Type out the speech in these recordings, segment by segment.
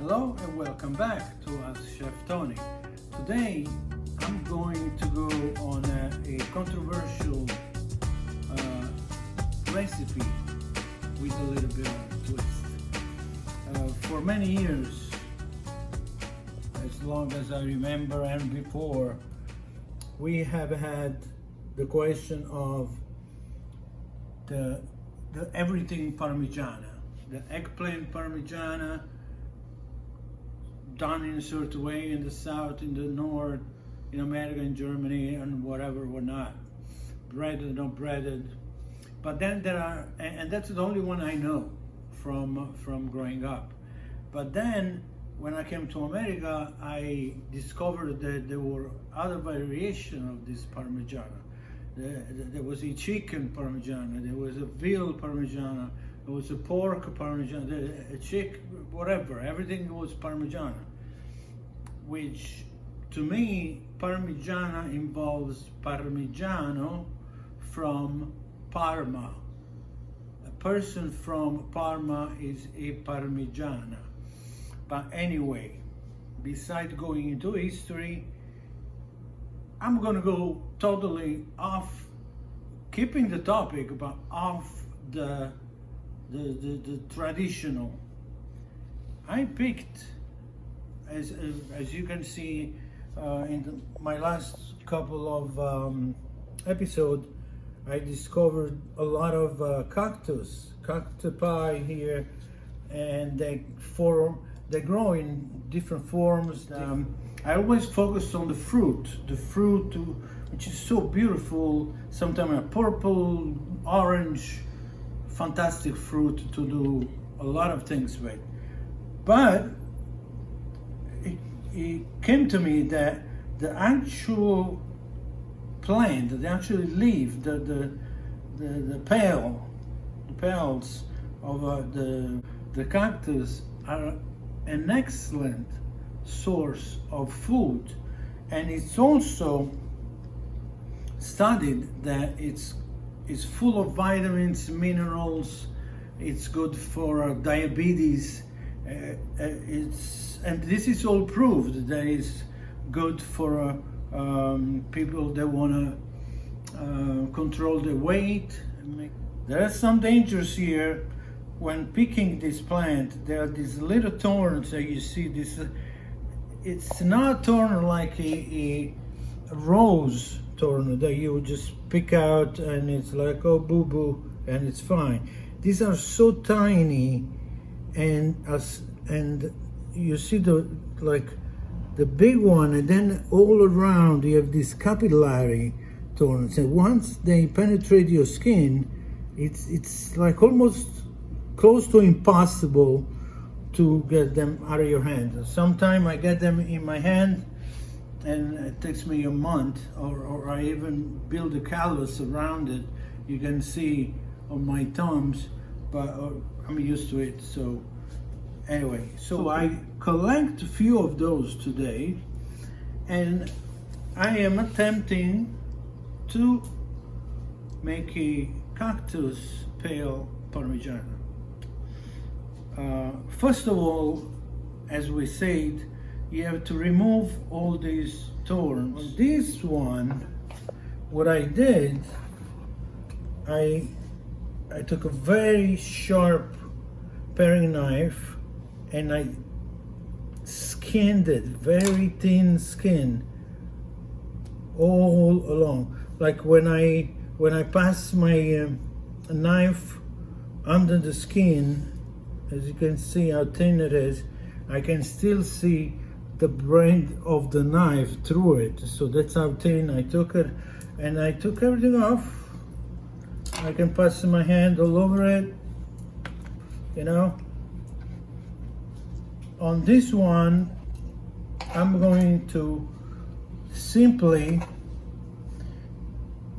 Hello and welcome back to us, Chef Tony. Today I'm going to go on a controversial recipe with a little bit of a twist. For many years, as long as I remember and before, we have had the question of the everything parmigiana, the eggplant parmigiana, done in a certain way in the south, in the north, in America, in Germany, and whatever, whatnot, breaded or not breaded. But then there are, and that's the only one I know from growing up. But then when I came to America, I discovered that there were other variations of this parmigiana. There was a chicken parmigiana, there was a veal parmigiana, there was a pork parmigiana, a chick, whatever, everything was parmigiana. Which, to me, parmigiana involves parmigiano from Parma. A person from Parma is a parmigiana. But anyway, besides going into history, I'm gonna go totally off, keeping the topic, but off the traditional. I picked, as you can see in my last couple of episodes, I discovered a lot of cactus pie here, and they grow in different forms. I always focus on the fruit, which is so beautiful. Sometimes a purple, orange, fantastic fruit to do a lot of things with. But it came to me that the actual plant, the actual leaf, the petals of the cactus are an excellent source of food, and it's also studied that it's full of vitamins, minerals. It's good for diabetes. And this is all proved that it's good for people that want to control their weight. There are some dangers here when picking this plant. There are these little thorns that you see. It's not a thorn like a rose thorn that you would just pick out and it's like, oh, boo boo, and it's fine. These are so tiny, and you see the big one, and then all around you have these capillary thorns, and once they penetrate your skin, it's like almost close to impossible to get them out of your hand. Sometimes I get them in my hand and it takes me a month, or I even build a callus around it. You can see on my thumbs, but I'm used to it. So anyway, so I collect a few of those today, and I am attempting to make a cactus pale parmigiana. First of all, as we said, you have to remove all these thorns. On this one, what I did, I took a very sharp paring knife and I skinned it, very thin skin, all along. Like when I pass my knife under the skin, as you can see how thin it is, I can still see the blade of the knife through it. So that's how thin I took it, and I took everything off. I can pass my hand all over it, you know. On this one, I'm going to simply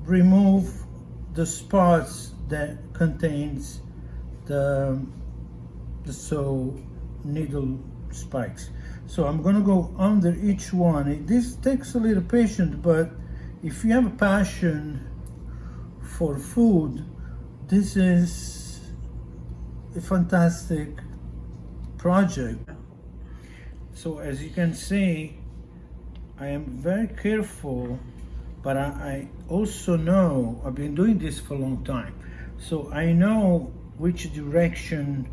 remove the spots that contains the needle spikes. So I'm going to go under each one. This takes a little patience, but if you have a passion for food, this is a fantastic project. So as you can see, I am very careful, but I also know, I've been doing this for a long time, so I know which direction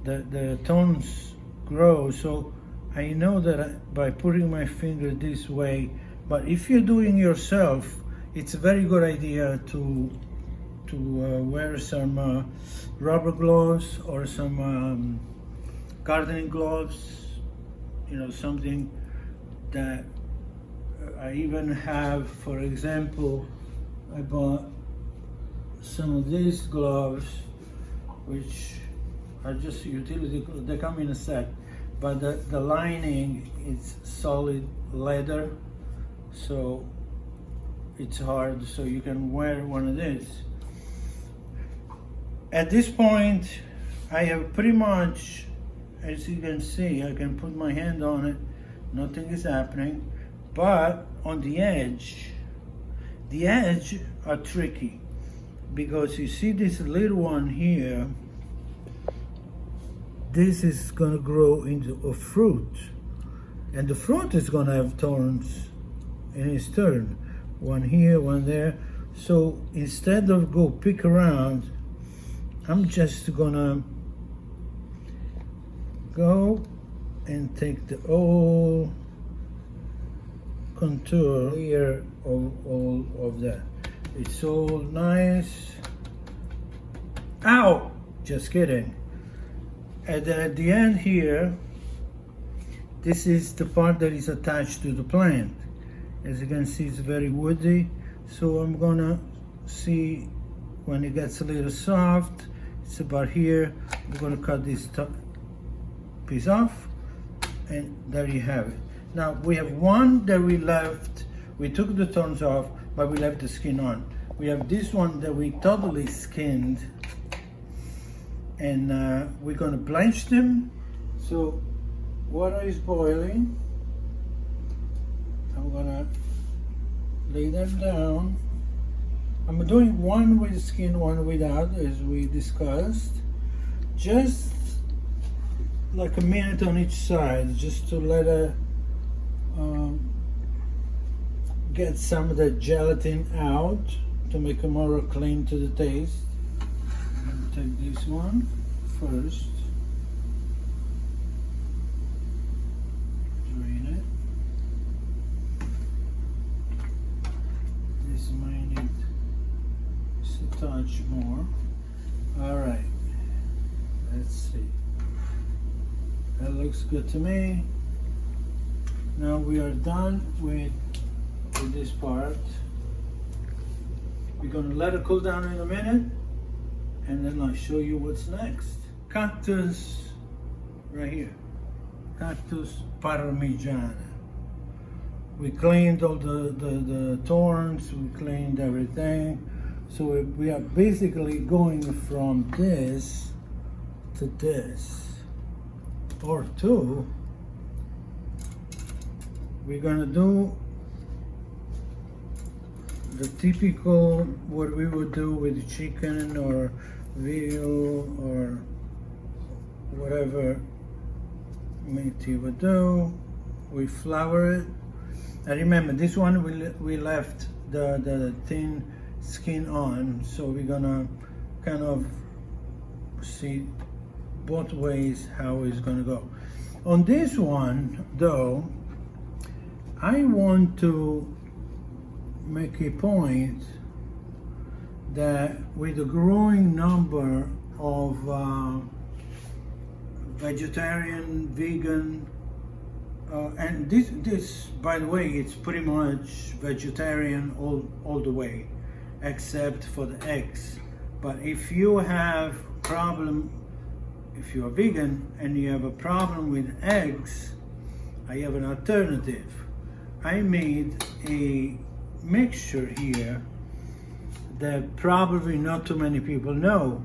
the tones grow. So I know that by putting my finger this way. But if you're doing yourself, it's a very good idea to wear some rubber gloves or some gardening gloves, you know, something that I even have. For example, I bought some of these gloves, which are just utility gloves. They come in a set, but the lining is solid leather, so it's hard, so you can wear one of these. At this point, I have pretty much, as you can see, I can put my hand on it, nothing is happening, but on the edge are tricky, because you see this little one here, this is gonna grow into a fruit, and the fruit is gonna have thorns in its turn, one here, one there. So instead of go pick around, I'm just gonna go and take the whole contour here of all of that. It's all nice. Ow! Just kidding. And then at the end here, this is the part that is attached to the plant. As you can see, it's very woody. So I'm gonna see when it gets a little soft, it's about here. I'm gonna cut this piece off, and there you have it. Now we have one that we left, we took the thorns off, but we left the skin on. We have this one that we totally skinned, and we're gonna blanch them. So water is boiling. I'm gonna lay them down. I'm doing one with skin, one without, as we discussed. Just like a minute on each side, just to let it get some of the gelatin out, to make it more clean to the taste. I'm gonna take this one first. Drain it. This might need just a touch more. All right, let's see. That looks good to me. Now we are done with this part. We're gonna let it cool down in a minute, and then I'll show you what's next. Cactus, right here. Cactus parmigiana. We cleaned all the thorns, we cleaned everything. So we are basically going from this to this, or two. We're gonna do the typical, what we would do with chicken or veal or whatever meat you would do. We flour it. And remember, this one we left the thin skin on, so we're gonna kind of see both ways how it's gonna go. On this one, though, I want to make a point that with a growing number of vegetarian, vegan, and this, by the way, it's pretty much vegetarian all the way, except for the eggs. But if you have problem, if you're vegan and you have a problem with eggs, I have an alternative. I made a mixture here that probably not too many people know.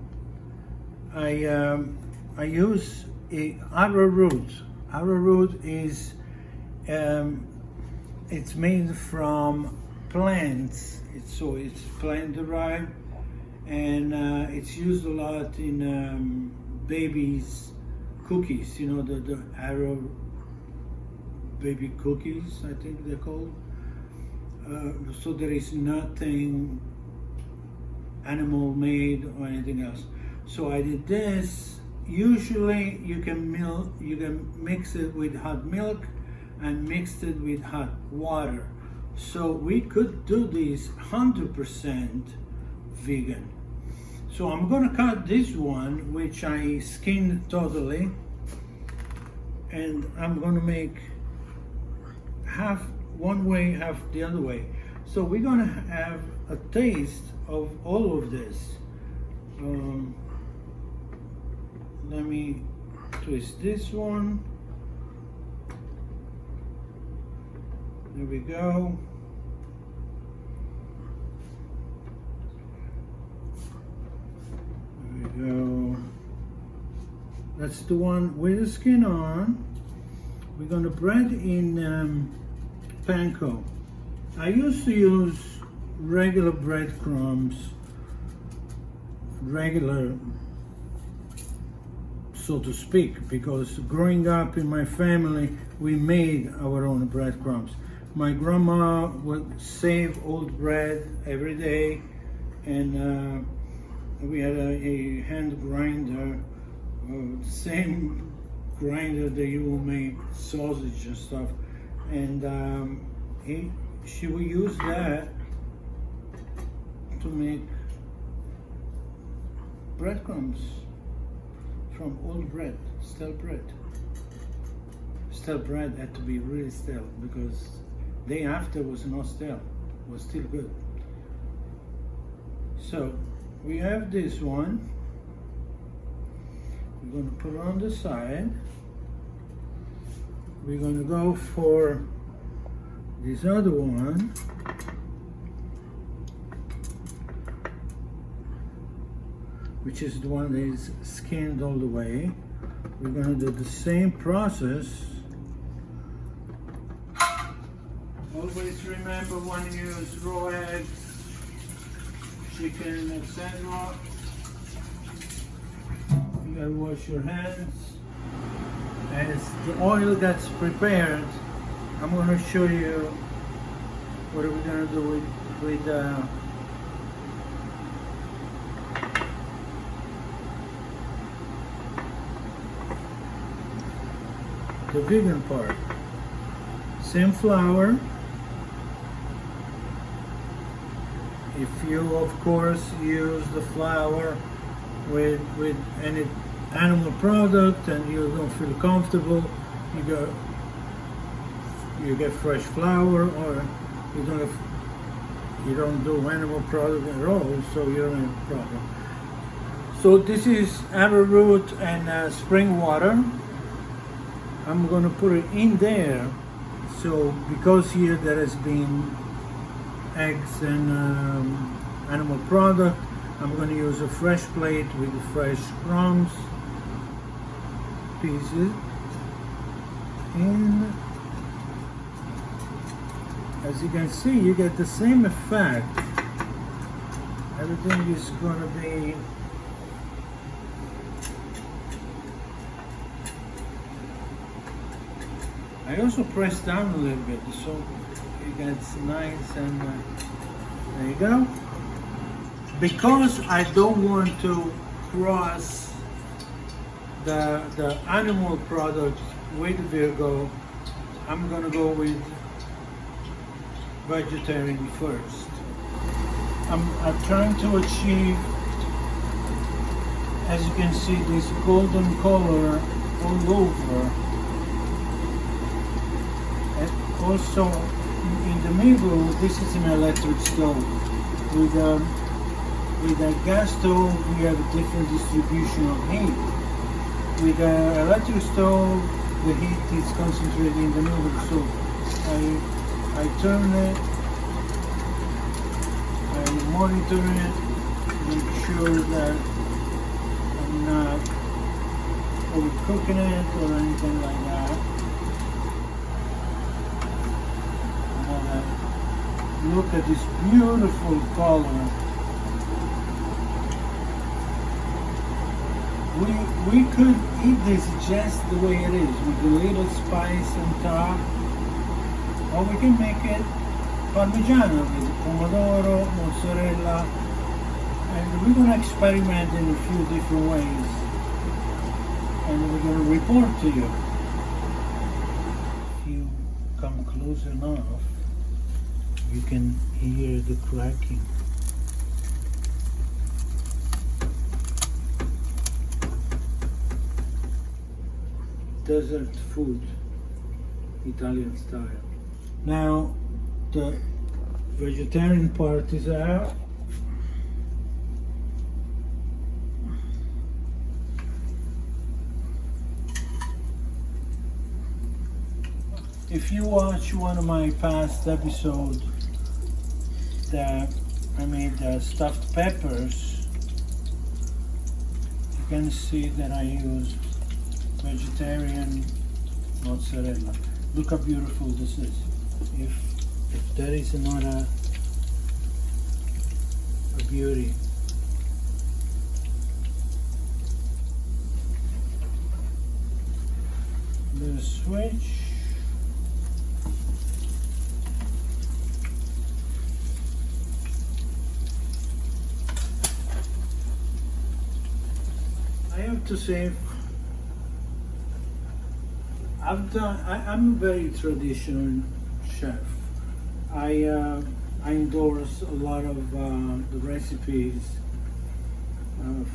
I use a arrowroot. Arrowroot is it's made from plants. It's plant derived, and it's used a lot in babies cookies, you know, the Arrow baby cookies, I think they're called. So there is nothing animal made or anything else. So I did this. Usually you can mix it with hot milk and mix it with hot water. So we could do this 100% vegan. So I'm gonna cut this one, which I skinned totally, and I'm gonna make half one way, half the other way. So we're gonna have a taste of all of this. Let me twist this one. There we go. There we go. That's the one with the skin on. We're gonna bread in panko. I used to use regular breadcrumbs, regular, so to speak, because growing up in my family, we made our own breadcrumbs. My grandma would save old bread every day, and we had a hand grinder, same grinder that you will make sausage and stuff, and she would use that to make breadcrumbs from old bread, stale bread. Stale bread had to be really stale because day after was not stale, was still good. So we have this one. We're going to put it on the side. We're going to go for this other one. Which is the one that is skinned all the way. We're going to do the same process. Always remember when you use raw eggs, chicken, etc. You gotta wash your hands. As the oil gets prepared, I'm going to show you what are we going to do with the vegan part. Same flour. If you, of course, use the flour with any animal product and you don't feel comfortable, you get fresh flour, or you don't do animal product at all, so you don't have a problem. So this is arrowroot and spring water. I'm going to put it in there. So because here there has been eggs and animal product, I'm going to use a fresh plate with the fresh crumbs, pieces, and as you can see, you get the same effect. Everything is going to be I also press down a little bit so it gets nice, and there you go. Because I don't want to cross the animal product with Virgo, I'm gonna go with vegetarian first. I'm trying to achieve, as you can see, this golden color all over. And also in the middle, this is an electric stove. With a gas stove, we have a different distribution of heat. With an electric stove, the heat is concentrated in the middle. So I turn it, I monitor it, make sure that I'm not overcooking it or anything like that. Look at this beautiful color. We could eat this just the way it is, with a little spice on top, or we can make it parmigiana with pomodoro, mozzarella, and we're going to experiment in a few different ways, and we're going to report to you. If you come close enough, you can hear the cracking. Desert food, Italian style. Now the vegetarian part is out. If you watch one of my past episodes that I made stuffed peppers, you can see that I use vegetarian mozzarella. Look how beautiful this is. If that is not a beauty. The switch. I have to say, I'm a very traditional chef. I endorse a lot of the recipes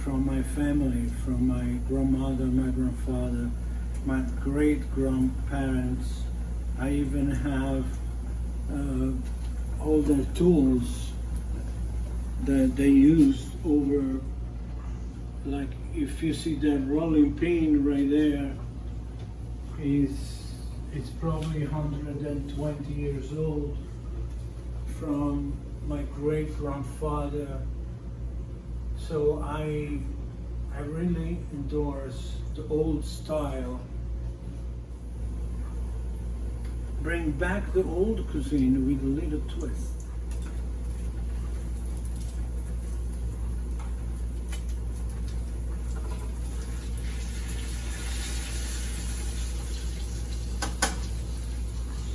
from my family, from my grandmother, my grandfather, my great-grandparents. I even have all the tools that they used over, like if you see that rolling pin right there, it's probably 120 years old, from my great-grandfather. So I really endorse the old style. Bring back the old cuisine with a little twist.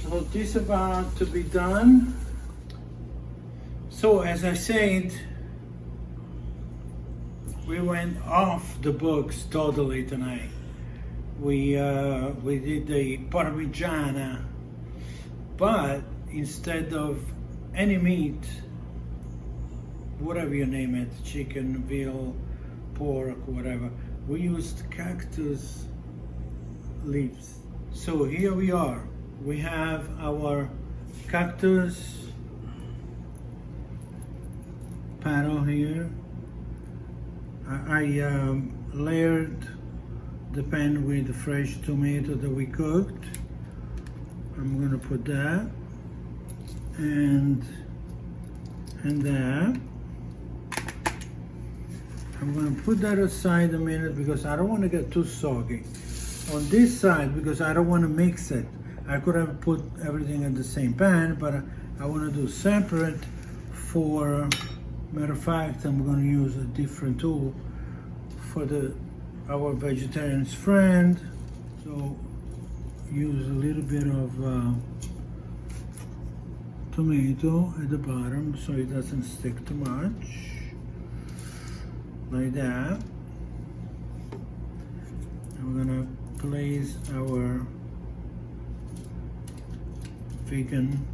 So this is about to be done. So as I said, we went off the books totally tonight. We did the parmigiana, but instead of any meat, whatever you name it, chicken, veal, pork, whatever, we used cactus leaves. So here we are. We have our cactus panel here. I layered the pan with the fresh tomato that we cooked. I'm gonna put that and that. I'm gonna put that aside a minute because I don't want to get too soggy. On this side, because I don't want to mix it. I could have put everything in the same pan, but I want to do separate. For matter of fact, I'm going to use a different tool for our vegetarian friend. So use a little bit of tomato at the bottom so it doesn't stick too much, like that. And we're going to place our vegan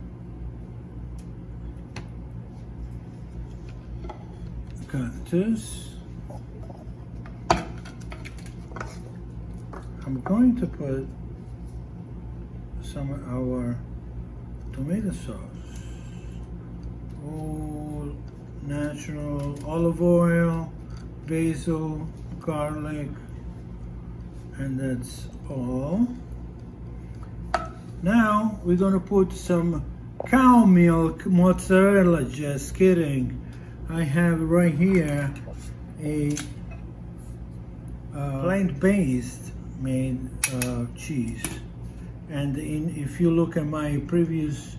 cactus. I'm going to put some of our tomato sauce, all natural olive oil, basil, garlic, and that's all. Now we're gonna put some cow milk mozzarella. Just kidding. I have right here a plant-based made cheese. And if you look at my previous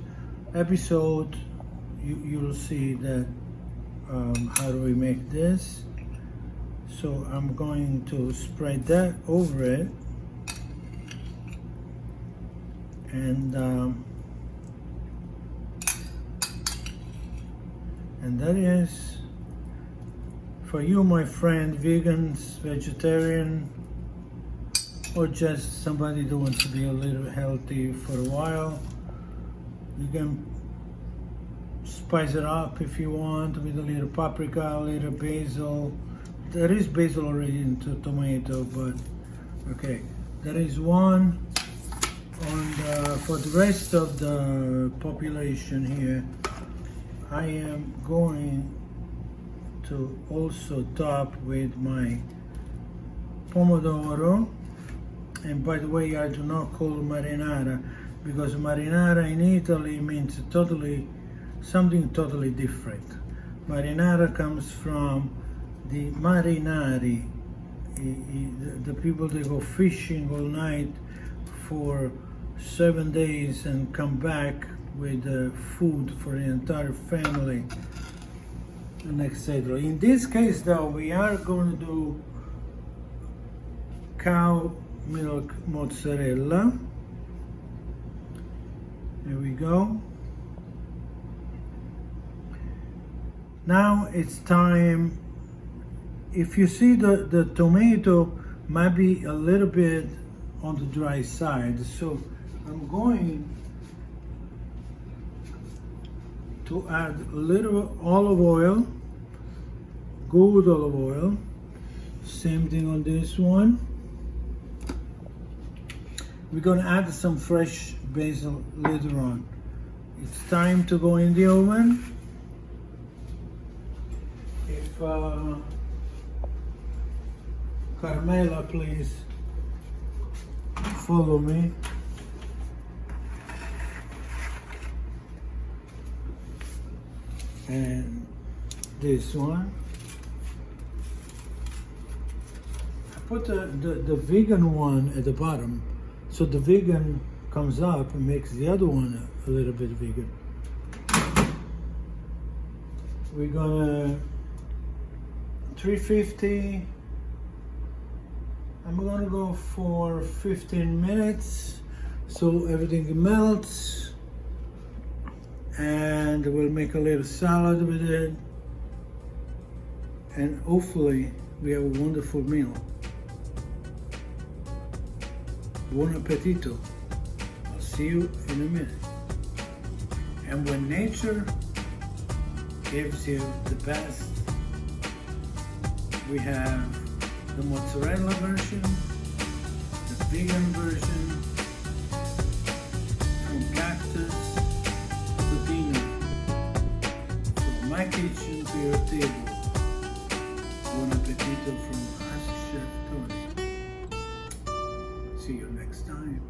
episode, you'll see that how do we make this. So I'm going to spread that over it. And that is for you, my friend, vegans, vegetarian, or just somebody that wants to be a little healthy for a while. You can spice it up if you want with a little paprika, a little basil. There is basil already into tomato, but okay. There is one for the rest of the population here. I am going to also top with my pomodoro. And by the way, I do not call marinara because marinara in Italy means something totally different. Marinara comes from the marinari, the people that go fishing all night for 7 days and come back with food for the entire family, and etc. In this case though, we are going to do cow milk mozzarella. There we go. Now it's time. If you see the tomato might be a little bit on the dry side, so I'm going to add a little olive oil, good olive oil. Same thing on this one. We're going to add some fresh basil later on. It's time to go in the oven. If Carmela, please follow me. And this one. I put the vegan one at the bottom, so the vegan comes up and makes the other one a little bit vegan. We're gonna 350. I'm gonna go for 15 minutes so everything melts. And we'll make a little salad with it, and hopefully we have a wonderful meal. Buon appetito. I'll see you in a minute. And when nature gives you the best, we have the mozzarella version, the vegan version, from Cactus to dinner, from my kitchen to your table. Buon appetito from us, Chef Tony. See you next time.